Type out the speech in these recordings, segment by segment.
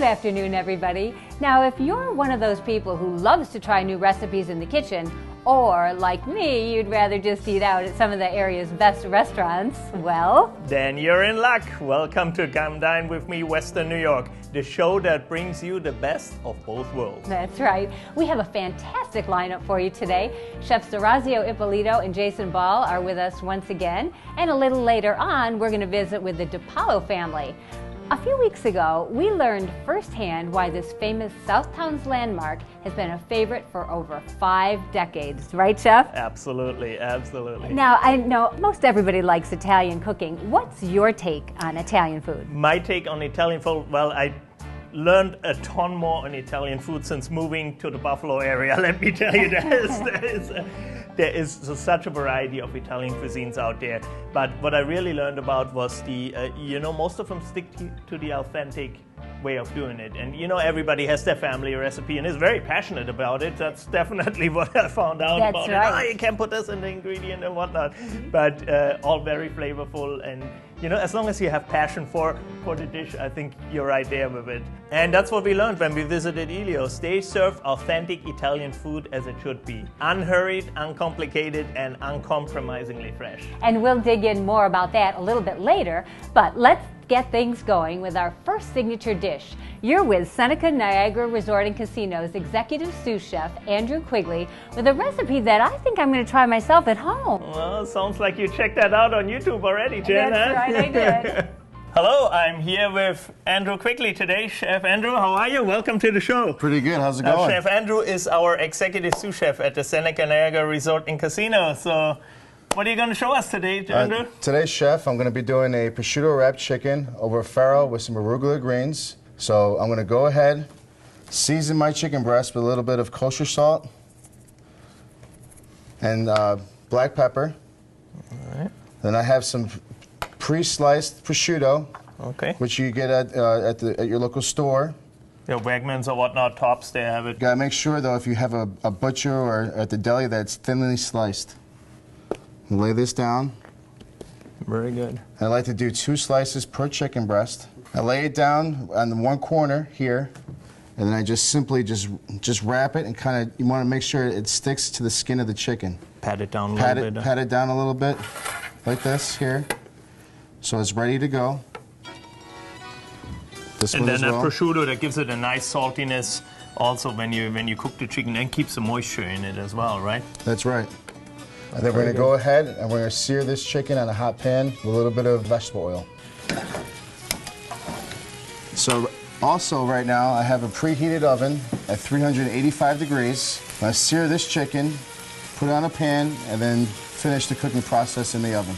afternoon, everybody. Now, if you're one of those people who loves to try new recipes in the kitchen, or like me, you'd rather just eat out at some of the area's best restaurants, well, then you're in luck. Welcome to Come Dine with me, Western New York, the show that brings you the best of both worlds. That's right. We have a fantastic lineup for you today. Chefs Orazio Ippolito and Jason Ball are with us once again, and a little later on, we're going to visit with the DiPaolo family. A few weeks ago, we learned firsthand why this famous Southtowns landmark has been a favorite for over 5 decades. Right, Chef? Absolutely, absolutely. Now, I know most everybody likes Italian cooking. What's your take on Italian food? My take on Italian food, well, I learned a ton more on Italian food since moving to the Buffalo area. Let me tell you, there is such a variety of Italian cuisines out there. But what I really learned about was most of them stick to the authentic way of doing it. And everybody has their family recipe and is very passionate about it. That's definitely what I found out about right. it. You can put this in the ingredient and whatnot. But all very flavorful, and as long as you have passion for the dish, I think you're right there with it. And that's what we learned when we visited Elio's. They serve authentic Italian food as it should be. Unhurried, uncomplicated, and uncompromisingly fresh. And we'll dig in more about that a little bit later, but let's get things going with our first signature dish. You're with Seneca Niagara Resort and Casino's executive sous chef, Andrew Quigley, with a recipe that I think I'm going to try myself at home. Well, sounds like you checked that out on YouTube already, Jen. That's right, I did. Hello, I'm here with Andrew Quigley today. Chef Andrew, how are you? Welcome to the show. Pretty good. How's it going? Chef Andrew is our executive sous chef at the Seneca Niagara Resort and Casino. So, what are you going to show us today, Andrew? Today, Chef, I'm going to be doing a prosciutto wrapped chicken over farro with some arugula greens. So I'm going to go ahead, season my chicken breast with a little bit of kosher salt and black pepper. All right. Then I have some pre-sliced prosciutto, okay, which you get at your local store. Yeah, Wegmans or whatnot, Tops, they have it. Got to make sure, though, if you have a butcher or at the deli, that it's thinly sliced. Lay this down. Very good. I like to do 2 slices per chicken breast. I lay it down on the one corner here, and then I just simply just wrap it and kind of, you want to make sure it sticks to the skin of the chicken. Pat it down a little bit. Pat it down a little bit, like this here. So it's ready to go. This and one then as that well. prosciutto, that gives it a nice saltiness also when you cook the chicken, and keeps some moisture in it as well, right? That's right. And then we're going to go ahead and we're going to sear this chicken on a hot pan with a little bit of vegetable oil. So also right now I have a preheated oven at 385 degrees. I sear this chicken, put it on a pan, and then finish the cooking process in the oven.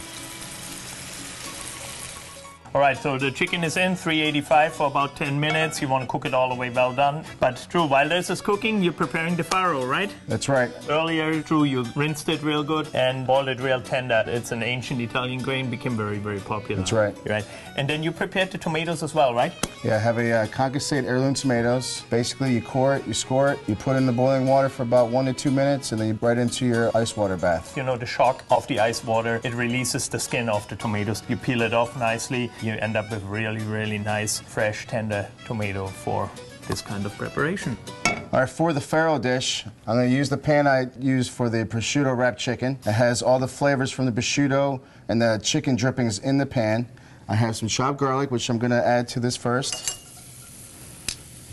All right, so the chicken is in 385 for about 10 minutes. You want to cook it all the way well done. But Drew, while this is cooking, you're preparing the farro, right? That's right. Earlier, Drew, you rinsed it real good and boiled it real tender. It's an ancient Italian grain, became very, very popular. That's right. Right. And then you prepared the tomatoes as well, right? Yeah, I have a concassate heirloom tomatoes. Basically, you core it, you score it, you put it in the boiling water for about 1 to 2 minutes, and then you right into your ice water bath. The shock of the ice water, it releases the skin of the tomatoes. You peel it off nicely. You end up with really, really nice, fresh, tender tomato for this kind of preparation. All right, for the farro dish, I'm going to use the pan I use for the prosciutto wrapped chicken. It has all the flavors from the prosciutto and the chicken drippings in the pan. I have some chopped garlic, which I'm going to add to this first.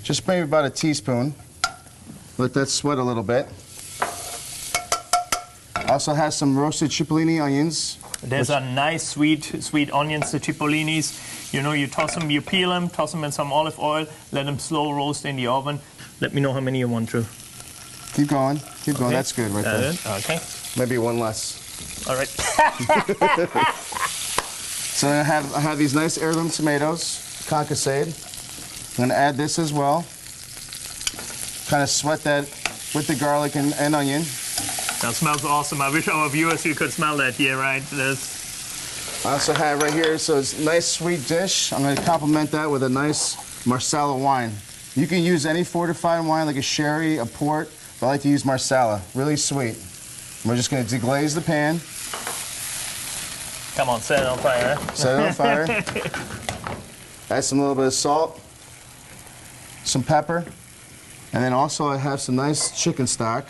Just maybe about a teaspoon. Let that sweat a little bit. Also has some roasted cipollini onions. There's a nice sweet onions, the cipolinis. You toss them, you peel them, toss them in some olive oil, let them slow roast in the oven. Let me know how many you want, Drew. Keep going, keep going. Okay. That's good right there. Okay. Maybe one less. All right. So I have these nice heirloom tomatoes, concassate. I'm going to add this as well. Kind of sweat that with the garlic and onion. That smells awesome. I wish our viewers you could smell that here, right? I also have right here, so it's a nice sweet dish. I'm going to complement that with a nice Marsala wine. You can use any fortified wine like a sherry, a port, but I like to use Marsala. Really sweet. We're just going to deglaze the pan. Come on, set it on fire. Set it on fire. Add some little bit of salt. some pepper, and then also I have some nice chicken stock.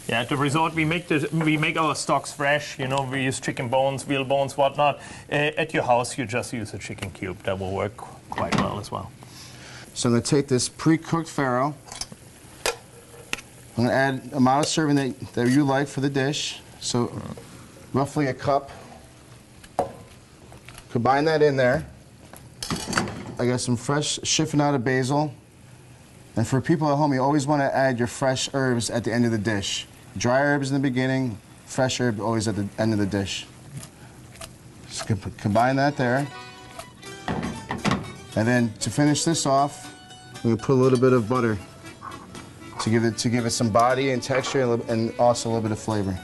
Yeah, at the resort we make our stocks fresh. You know, we use chicken bones, veal bones, whatnot. At your house, you just use a chicken cube. That will work quite well as well. So I'm going to take this pre-cooked farro. I'm going to add an amount of serving that you like for the dish. So roughly a cup. Combine that in there. I got some fresh chiffonata basil. And for people at home, you always want to add your fresh herbs at the end of the dish. Dry herbs in the beginning, fresh herb always at the end of the dish. Just combine that there. And then to finish this off, we're going to put a little bit of butter to give it some body and texture and also a little bit of flavor.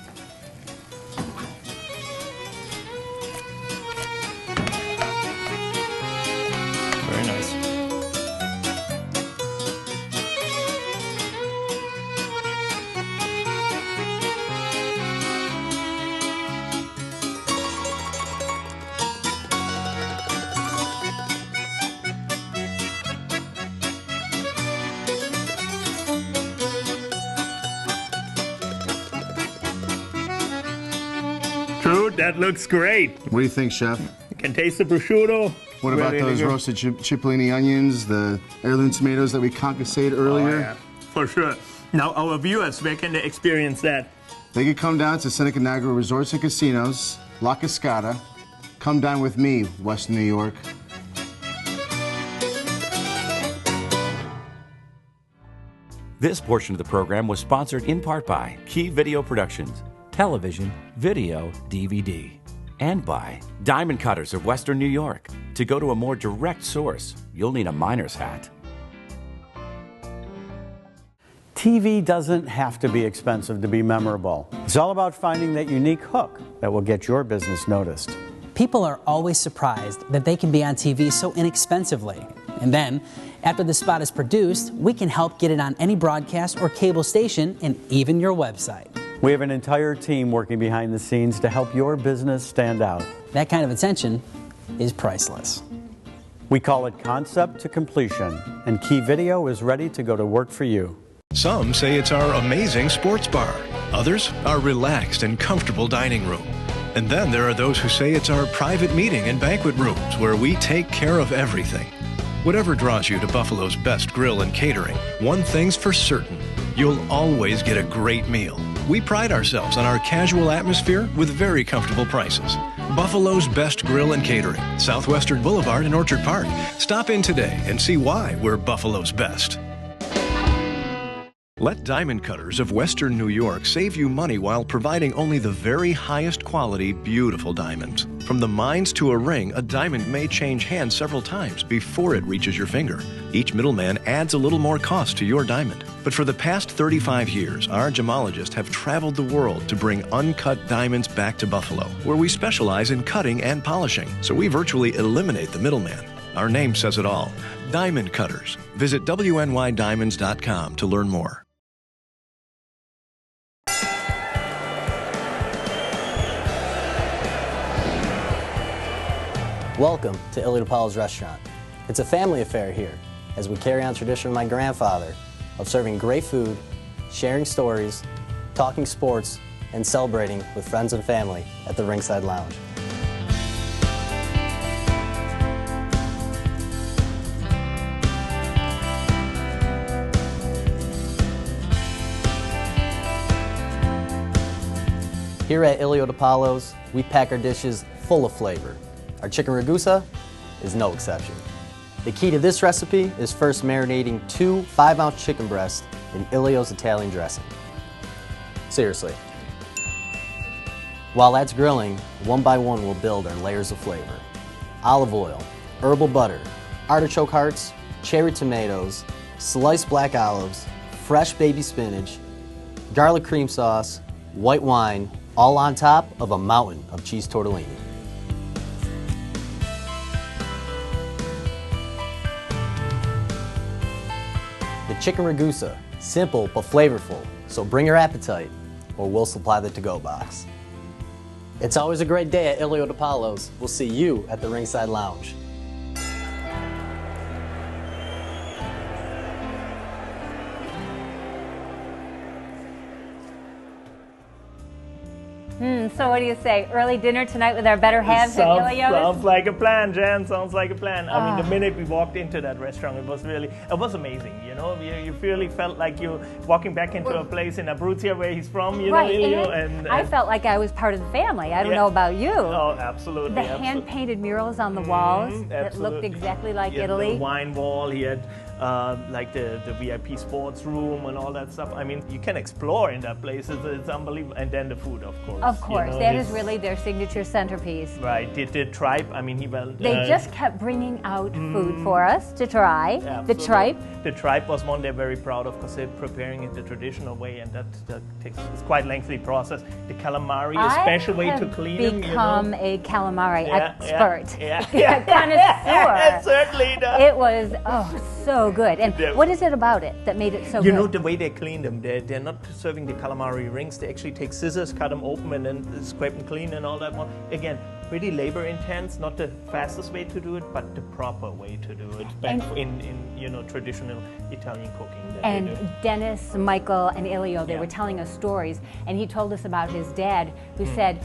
Very nice. True, that looks great. What do you think, Chef? You can taste the prosciutto. What about those roasted cipollini onions, the heirloom tomatoes that we concassate earlier? Oh, yeah, for sure. Now, our viewers, where can they experience that? They can come down to Seneca Niagara Resorts and Casinos, La Cascada. Come down with me, Western New York. This portion of the program was sponsored in part by Key Video Productions, television, video, DVD, and by Diamond Cutters of Western New York. To go to a more direct source, you'll need a miner's hat. TV doesn't have to be expensive to be memorable. It's all about finding that unique hook that will get your business noticed. People are always surprised that they can be on TV so inexpensively. And then, after the spot is produced, we can help get it on any broadcast or cable station and even your website. We have an entire team working behind the scenes to help your business stand out. That kind of attention is priceless. We call it concept to completion, and Key Video is ready to go to work for you. Some say it's our amazing sports bar. Others, our relaxed and comfortable dining room. And then there are those who say it's our private meeting and banquet rooms where we take care of everything. Whatever draws you to Buffalo's best grill and catering, one thing's for certain, you'll always get a great meal. We pride ourselves on our casual atmosphere with very comfortable prices. Buffalo's Best Grill and Catering, Southwestern Boulevard in Orchard Park. Stop in today and see why we're Buffalo's best. Let Diamond Cutters of Western New York save you money while providing only the very highest quality, beautiful diamonds. From the mines to a ring, a diamond may change hands several times before it reaches your finger. Each middleman adds a little more cost to your diamond. But for the past 35 years, our gemologists have traveled the world to bring uncut diamonds back to Buffalo, where we specialize in cutting and polishing, so we virtually eliminate the middleman. Our name says it all. Diamond Cutters. Visit WNYDiamonds.com to learn more. Welcome to Illy DePaul's restaurant. It's a family affair here as we carry on tradition of my grandfather of serving great food, sharing stories, talking sports, and celebrating with friends and family at the Ringside Lounge. Here at Illy DePaul's, we pack our dishes full of flavor. Our chicken ragusa is no exception. The key to this recipe is first marinating 2 5-ounce chicken breasts in Ilio's Italian dressing. Seriously. While that's grilling, one by one we'll build our layers of flavor. Olive oil, herbal butter, artichoke hearts, cherry tomatoes, sliced black olives, fresh baby spinach, garlic cream sauce, white wine, all on top of a mountain of cheese tortellini. The chicken ragusa, simple but flavorful, so bring your appetite or we'll supply the to-go box. It's always a great day at Illy DePaul's. We'll see you at the Ringside Lounge. So what do you say? Early dinner tonight with our better halves at Ilios? Sounds like a plan, Jan. Sounds like a plan. I mean, the minute we walked into that restaurant, it was amazing. You know, you really felt like you're walking back into a place in Abruzia where he's from. You know, Ilio, and I felt like I was part of the family. I don't know about you. Oh, absolutely. The hand-painted murals on the walls that looked exactly like Italy. The wine wall. He had like the VIP sports room and all that stuff. I mean, you can explore in that place. It's unbelievable. And then the food, of course. Of course, you know, that is really their signature centerpiece. Right. The tripe. I mean, they just kept bringing out food for us to try. Absolutely. The tripe. The tripe was one they're very proud of because they're preparing it the traditional way, and that takes it's quite lengthy process. The calamari, a special way to clean them. Become a calamari expert. Yeah. Connoisseur. It certainly does. It was so good. And what is it about it that made it so good? You know, the way they clean them, they're not serving the calamari rings. They actually take scissors, cut them open, and then scrape and clean and all that one. Again, pretty labor intense, not the fastest way to do it, but the proper way to do it. Back in you know, traditional Italian cooking. And Dennis, Michael, and Ilio, they were telling us stories, and he told us about his dad, who said,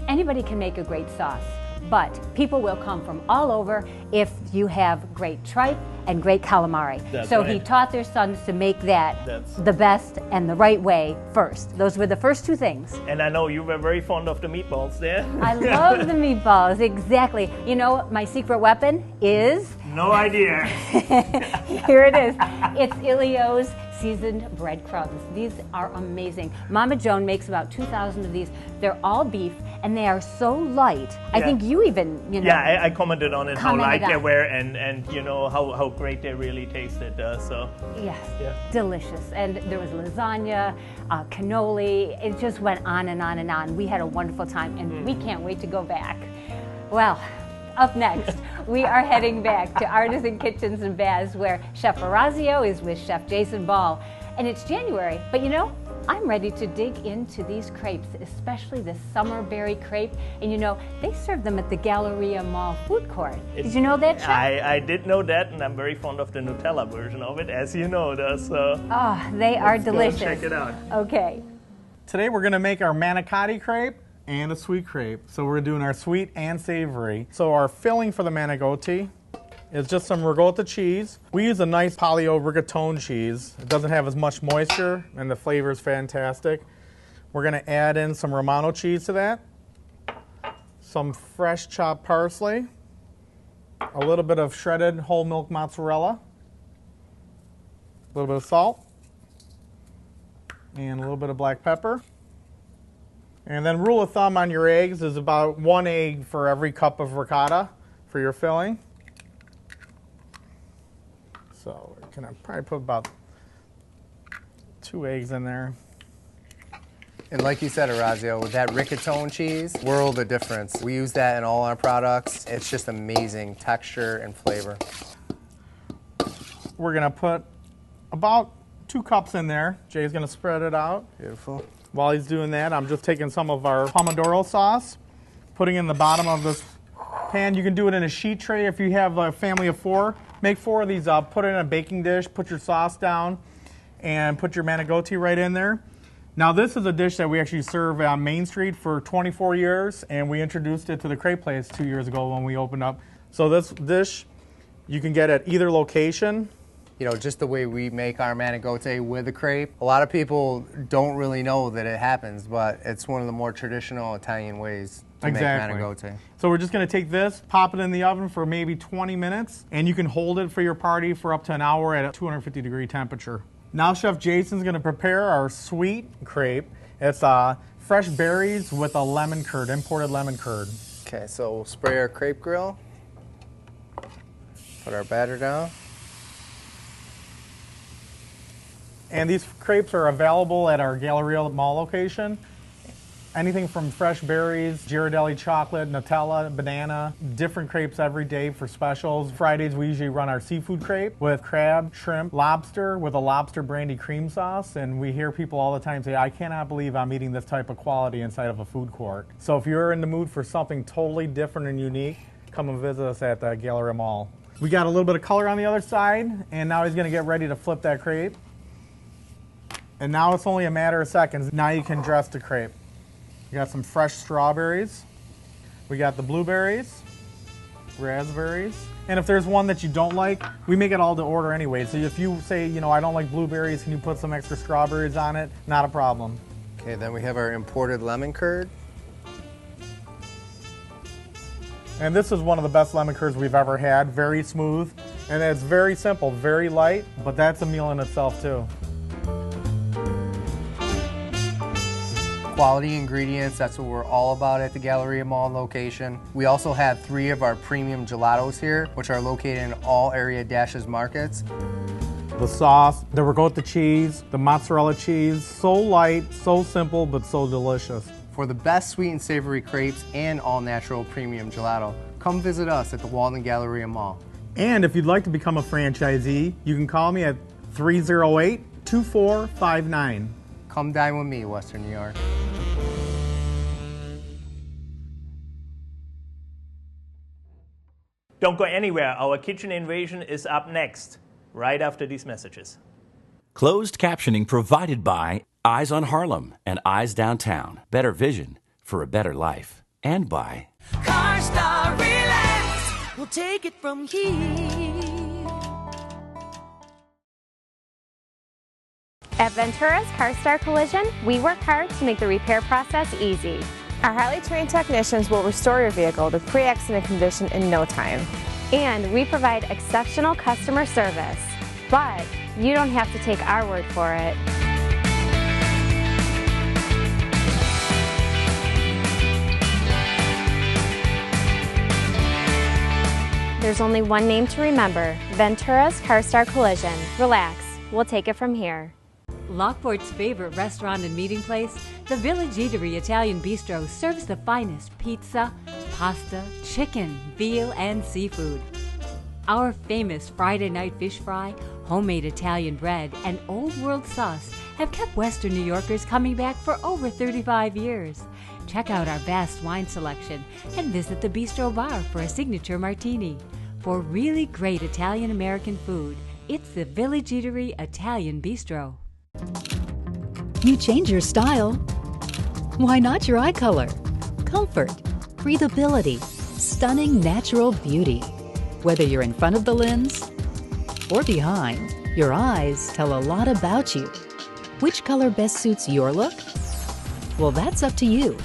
anybody can make a great sauce, but people will come from all over if you have great tripe and great calamari. So he taught their sons to make that the best and the right way first. Those were the first two things. And I know you were very fond of the meatballs there. I love the meatballs, exactly. You know, my secret weapon is... No idea. Here it is. It's Ilio's seasoned breadcrumbs. These are amazing. Mama Joan makes about 2,000 of these. They're all beef, and they are so light. I think you even, you know. Yeah, I commented on it, how light they were, and you know, how great they really tasted. So. Yes, delicious. And there was lasagna, cannoli. It just went on and on and on. We had a wonderful time, and we can't wait to go back. Well, up next, we are heading back to Artisan Kitchens and Baths, where Chef Orazio is with Chef Jason Ball. And it's January, but you know, I'm ready to dig into these crepes, especially the summer berry crepe. And you know, they serve them at the Galleria Mall food court. Did you know that, Chef? I did know that, and I'm very fond of the Nutella version of it, as you know. So. Oh, they are delicious. Go check it out. Okay. Today we're going to make our manicotti crepe and a sweet crepe. So we're doing our sweet and savory. So our filling for the manicotti is just some ricotta cheese. We use a nice Polio rigatone cheese. It doesn't have as much moisture and the flavor is fantastic. We're gonna add in some Romano cheese to that, some fresh chopped parsley, a little bit of shredded whole milk mozzarella, a little bit of salt, and a little bit of black pepper. And then rule of thumb on your eggs is about 1 egg for every cup of ricotta for your filling. So we're gonna probably put about 2 eggs in there. And like you said, Orazio, with that rigatone cheese, world of difference. We use that in all our products. It's just amazing texture and flavor. We're gonna put about 2 cups in there. Jay's gonna spread it out. Beautiful. While he's doing that, I'm just taking some of our pomodoro sauce, putting it in the bottom of this pan. You can do it in a sheet tray if you have a family of 4. Make 4 of these up, put it in a baking dish, put your sauce down, and put your manicotti right in there. Now this is a dish that we actually serve on Main Street for 24 years, and we introduced it to the crepe place 2 years ago when we opened up. So this dish you can get at either location. You know, just the way we make our manicotti with the crepe. A lot of people don't really know that it happens, but it's one of the more traditional Italian ways to make manicotti. So we're just gonna take this, pop it in the oven for maybe 20 minutes, and you can hold it for your party for up to an hour at a 250-degree temperature. Now Chef Jason's gonna prepare our sweet crepe. It's fresh berries with a lemon curd, imported lemon curd. Okay, so we'll spray our crepe grill, put our batter down. And these crepes are available at our Galleria Mall location. Anything from fresh berries, Ghirardelli chocolate, Nutella, banana, different crepes every day for specials. Fridays we usually run our seafood crepe with crab, shrimp, lobster with a lobster brandy cream sauce. And we hear people all the time say, I cannot believe I'm eating this type of quality inside of a food court. So if you're in the mood for something totally different and unique, come and visit us at the Galleria Mall. We got a little bit of color on the other side, and now he's gonna get ready to flip that crepe. And now it's only a matter of seconds. Now you can dress the crepe. We got some fresh strawberries. We got the blueberries, raspberries. And if there's one that you don't like, we make it all to order anyway. So if you say, you know, I don't like blueberries, can you put some extra strawberries on it? Not a problem. Okay, then we have our imported lemon curd. And this is one of the best lemon curds we've ever had. Very smooth. And it's very simple, very light, but that's a meal in itself too. Quality ingredients, that's what we're all about at the Galleria Mall location. We also have 3 of our premium gelatos here, which are located in all area Dashes markets. The sauce, the ricotta cheese, the mozzarella cheese, so light, so simple, but so delicious. For the best sweet and savory crepes and all natural premium gelato, come visit us at the Walden Galleria Mall. And if you'd like to become a franchisee, you can call me at 308-2459. Come dine with me, Western New York. Don't go anywhere. Our kitchen invasion is up next, right after these messages. Closed captioning provided by Eyes on Harlem and Eyes Downtown. Better vision for a better life. And by CarStar Relax. We'll take it from here. At Ventura's CarStar Collision, we work hard to make the repair process easy. Our highly trained technicians will restore your vehicle to pre-accident condition in no time. And we provide exceptional customer service. But you don't have to take our word for it. There's only one name to remember, Ventura's CarStar Collision. Relax, we'll take it from here. Lockport's favorite restaurant and meeting place, the Village Eatery Italian Bistro serves the finest pizza, pasta, chicken, veal, and seafood. Our famous Friday night fish fry, homemade Italian bread, and old world sauce have kept Western New Yorkers coming back for over 35 years. Check out our vast wine selection and visit the Bistro Bar for a signature martini. For really great Italian-American food, it's the Village Eatery Italian Bistro. You change your style. Why not your eye color? Comfort, breathability, stunning natural beauty. Whether you're in front of the lens or behind, your eyes tell a lot about you. Which color best suits your look? Well, that's up to you.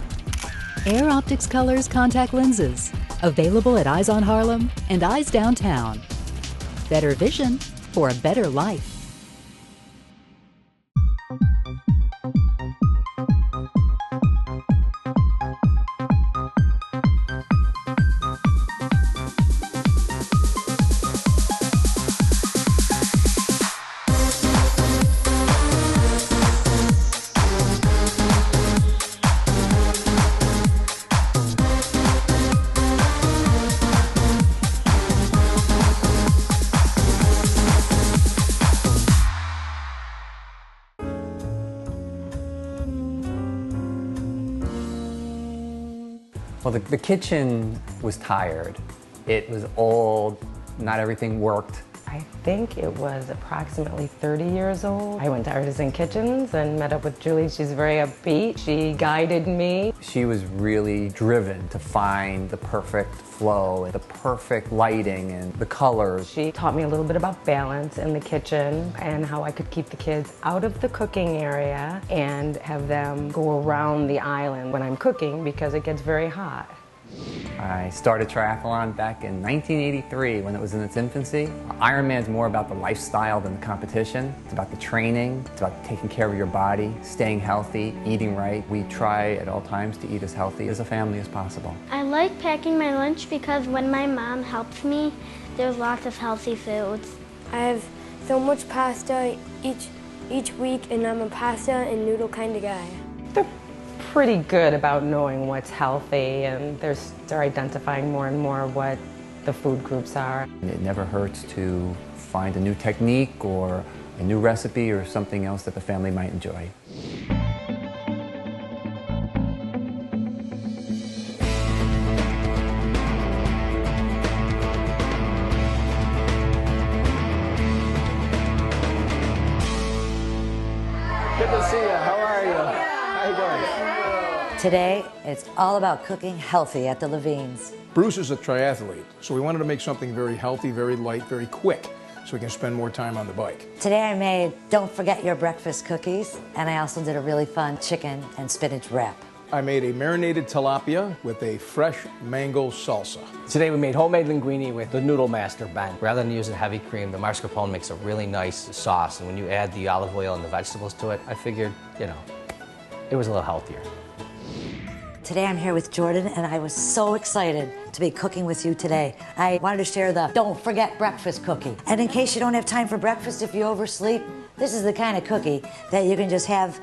Air Optics Colors contact lenses. Available at Eyes on Harlem and Eyes Downtown. Better vision for a better life. Well, the kitchen was tired. It was old, not everything worked. I think it was approximately 30 years old. I went to Artisan Kitchens and met up with Julie. She's very upbeat. She guided me. She was really driven to find the perfect flow, the perfect lighting and the colors. She taught me a little bit about balance in the kitchen and how I could keep the kids out of the cooking area and have them go around the island when I'm cooking because it gets very hot. I started triathlon back in 1983 when it was in its infancy. Ironman's more about the lifestyle than the competition. It's about the training, it's about taking care of your body, staying healthy, eating right. We try at all times to eat as healthy as a family as possible. I like packing my lunch because when my mom helps me, there's lots of healthy foods. I have so much pasta each week, and I'm a pasta and noodle kind of guy. They're pretty good about knowing what's healthy, and they're identifying more and more what the food groups are. It never hurts to find a new technique or a new recipe or something else that the family might enjoy. Good to see you. How are you? How you doing? Today, it's all about cooking healthy at the Levine's. Bruce is a triathlete, so we wanted to make something very healthy, very light, very quick, so we can spend more time on the bike. Today I made Don't Forget Your Breakfast cookies, and I also did a really fun chicken and spinach wrap. I made a marinated tilapia with a fresh mango salsa. Today we made homemade linguine with the Noodle Master Ben. Rather than using heavy cream, the mascarpone makes a really nice sauce, and when you add the olive oil and the vegetables to it, I figured, you know, it was a little healthier. Today I'm here with Jordan, and I was so excited to be cooking with you today. I wanted to share the Don't Forget Breakfast cookie. And in case you don't have time for breakfast if you oversleep, this is the kind of cookie that you can just have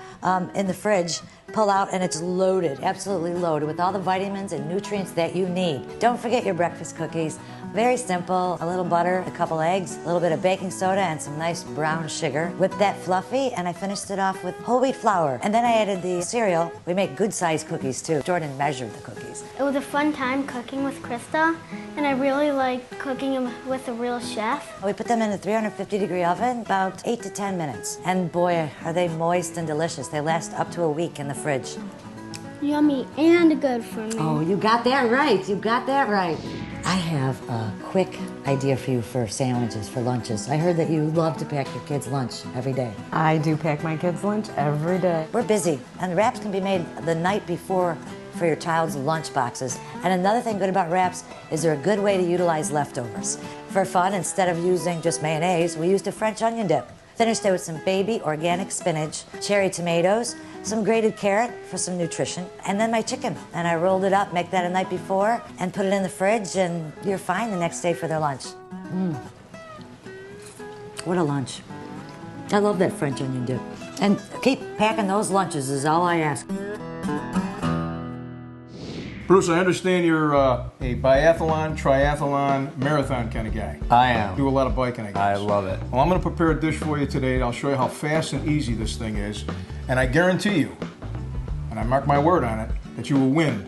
in the fridge, pull out, and it's loaded, absolutely loaded with all the vitamins and nutrients that you need. Don't forget your breakfast cookies. Very simple, a little butter, a couple eggs, a little bit of baking soda, and some nice brown sugar. Whipped that fluffy, and I finished it off with whole wheat flour. And then I added the cereal. We make good sized cookies too. Jordan measured the cookies. It was a fun time cooking with Krista, and I really like cooking with a real chef. We put them in a 350-degree oven, about 8 to 10 minutes. And boy, are they moist and delicious. They last up to a week in the fridge. Yummy and good for me. Oh, you got that right. You got that right. I have a quick idea for you for sandwiches, for lunches. I heard that you love to pack your kids' lunch every day. I do pack my kids' lunch every day. We're busy, and wraps can be made the night before for your child's lunch boxes. And another thing good about wraps is they're a good way to utilize leftovers. For fun, instead of using just mayonnaise, we used a French onion dip. Finished it with some baby organic spinach, cherry tomatoes, some grated carrot for some nutrition, and then my chicken. And I rolled it up, make that a night before, and put it in the fridge, and you're fine the next day for their lunch. What a lunch. I love that French onion dip. And keep packing those lunches is all I ask. Bruce, I understand you're a biathlon, triathlon, marathon kind of guy. I am. Do a lot of biking, I guess. I love it. Well, I'm going to prepare a dish for you today. I'll show you how fast and easy this thing is. And I guarantee you, and I mark my word on it, that you will win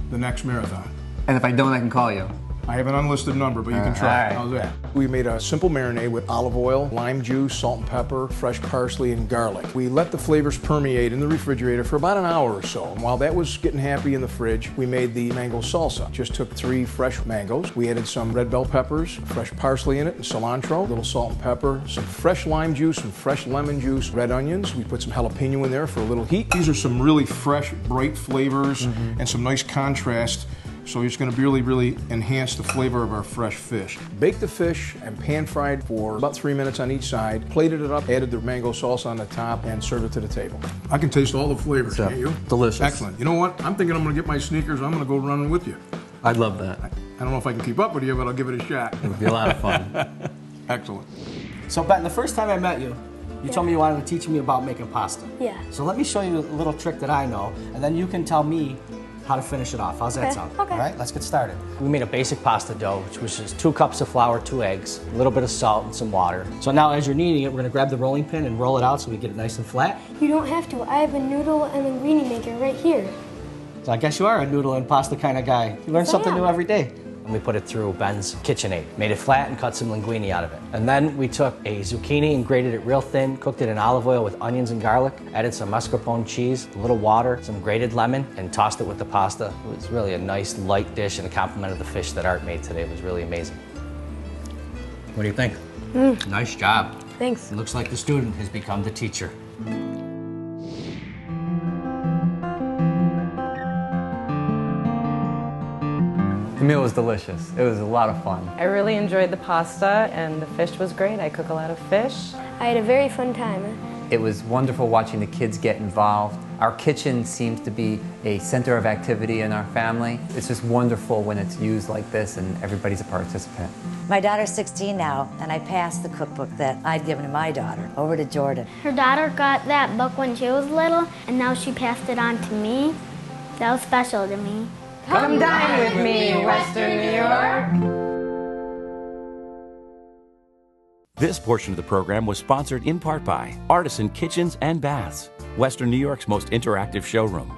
the next marathon. And if I don't, I can call you. I have an unlisted number, but you can try. Right. How's that? We made a simple marinade with olive oil, lime juice, salt and pepper, fresh parsley, and garlic. We let the flavors permeate in the refrigerator for about an hour or so. And while that was getting happy in the fridge, we made the mango salsa. Just took 3 fresh mangoes. We added some red bell peppers, fresh parsley in it, and cilantro, a little salt and pepper, some fresh lime juice, some fresh lemon juice, red onions. We put some jalapeno in there for a little heat. These are some really fresh, bright flavors and some nice contrast. So it's going to really enhance the flavor of our fresh fish. Baked the fish and pan fried for about 3 minutes on each side, plated it up, added the mango salsa on the top, and served it to the table. I can taste all the flavors, can't you? Delicious. Excellent. You know what? I'm thinking I'm going to get my sneakers. I'm going to go running with you. I'd love that. I don't know if I can keep up with you, but I'll give it a shot. It would be a lot of fun. Excellent. So Ben, the first time I met you, you told me you wanted to teach me about making pasta. Yeah. So let me show you a little trick that I know, and then you can tell me how to finish it off. How's that sound? Okay. All right, let's get started. We made a basic pasta dough, which was just 2 cups of flour, 2 eggs, a little bit of salt, and some water. So now as you're kneading it, we're gonna grab the rolling pin and roll it out so we get it nice and flat. You don't have to. I have a noodle and linguine maker right here. So I guess you are a noodle and pasta kind of guy. You learn Yes, I something am. new every day. And we put it through Ben's KitchenAid. Made it flat and cut some linguine out of it. And then we took a zucchini and grated it real thin, cooked it in olive oil with onions and garlic, added some mascarpone cheese, a little water, some grated lemon, and tossed it with the pasta. It was really a nice light dish and a compliment of the fish that Art made today. It was really amazing. What do you think? Nice job. Thanks. It looks like the student has become the teacher. The meal was delicious. It was a lot of fun. I really enjoyed the pasta, and the fish was great. I cook a lot of fish. I had a very fun time. It was wonderful watching the kids get involved. Our kitchen seems to be a center of activity in our family. It's just wonderful when it's used like this and everybody's a participant. My daughter's 16 now, and I passed the cookbook that I'd given to my daughter over to Jordan. Her daughter got that book when she was little, and now she passed it on to me. That was special to me. Come dine with me, Western New York. This portion of the program was sponsored in part by Artisan Kitchens and Baths, Western New York's most interactive showroom.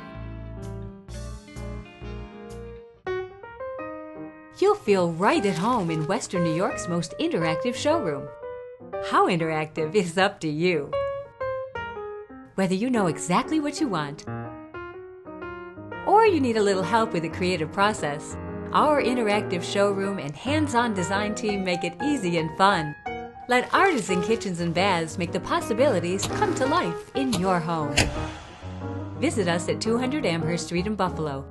You'll feel right at home in Western New York's most interactive showroom. How interactive is up to you. Whether you know exactly what you want or you need a little help with the creative process, our interactive showroom and hands-on design team make it easy and fun. Let Artisan Kitchens and Baths make the possibilities come to life in your home. Visit us at 200 Amherst Street in Buffalo.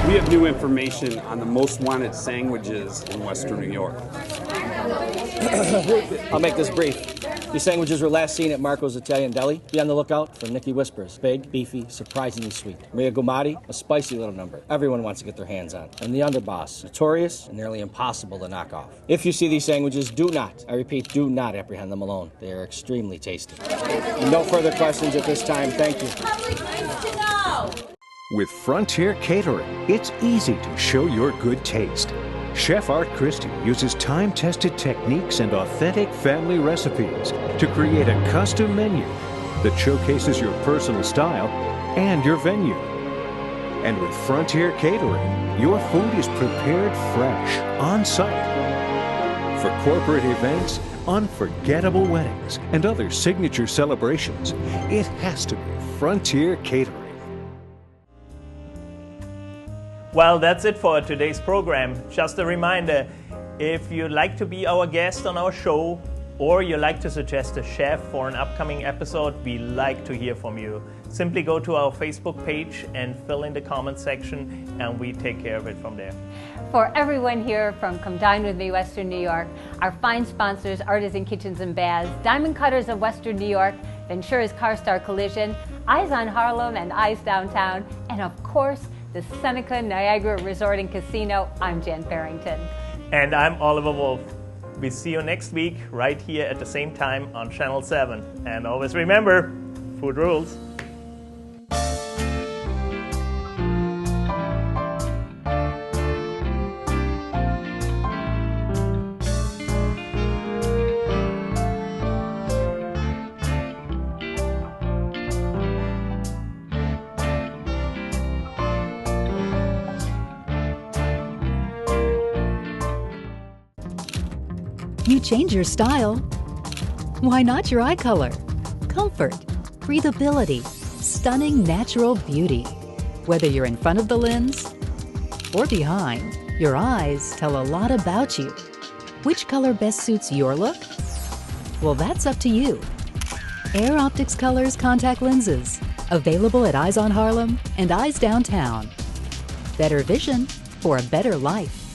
We have new information on the most wanted sandwiches in Western New York. I'll make this brief. These sandwiches were last seen at Marco's Italian Deli. Be on the lookout for Nikki Whispers. Big, beefy, surprisingly sweet. Maria Gumati, a spicy little number everyone wants to get their hands on. And the Underboss, notorious and nearly impossible to knock off. If you see these sandwiches, do not, I repeat, do not apprehend them alone. They are extremely tasty. And no further questions at this time. Thank you. With Frontier Catering, it's easy to show your good taste. Chef Art Christie uses time-tested techniques and authentic family recipes to create a custom menu that showcases your personal style and your venue. And with Frontier Catering, your food is prepared fresh, on-site. For corporate events, unforgettable weddings, and other signature celebrations, it has to be Frontier Catering. Well, that's it for today's program. Just a reminder, if you'd like to be our guest on our show, or you'd like to suggest a chef for an upcoming episode, we like to hear from you. Simply go to our Facebook page and fill in the comment section, and we take care of it from there. For everyone here from Come Dine With Me Western New York, our fine sponsors, Artisan Kitchens and Baths, Diamond Cutters of Western New York, Ventura's CarStar Collision, Eyes on Harlem and Eyes Downtown, and of course, the Seneca Niagara Resort and Casino, I'm Jan Farrington. And I'm Oliver Wolf. We see you next week right here at the same time on Channel 7. And always remember, food rules. You change your style. Why not your eye color? Comfort, breathability, stunning natural beauty. Whether you're in front of the lens or behind, your eyes tell a lot about you. Which color best suits your look? Well, that's up to you. Air Optics Colors contact lenses, available at Eyes on Harlem and Eyes Downtown. Better vision for a better life.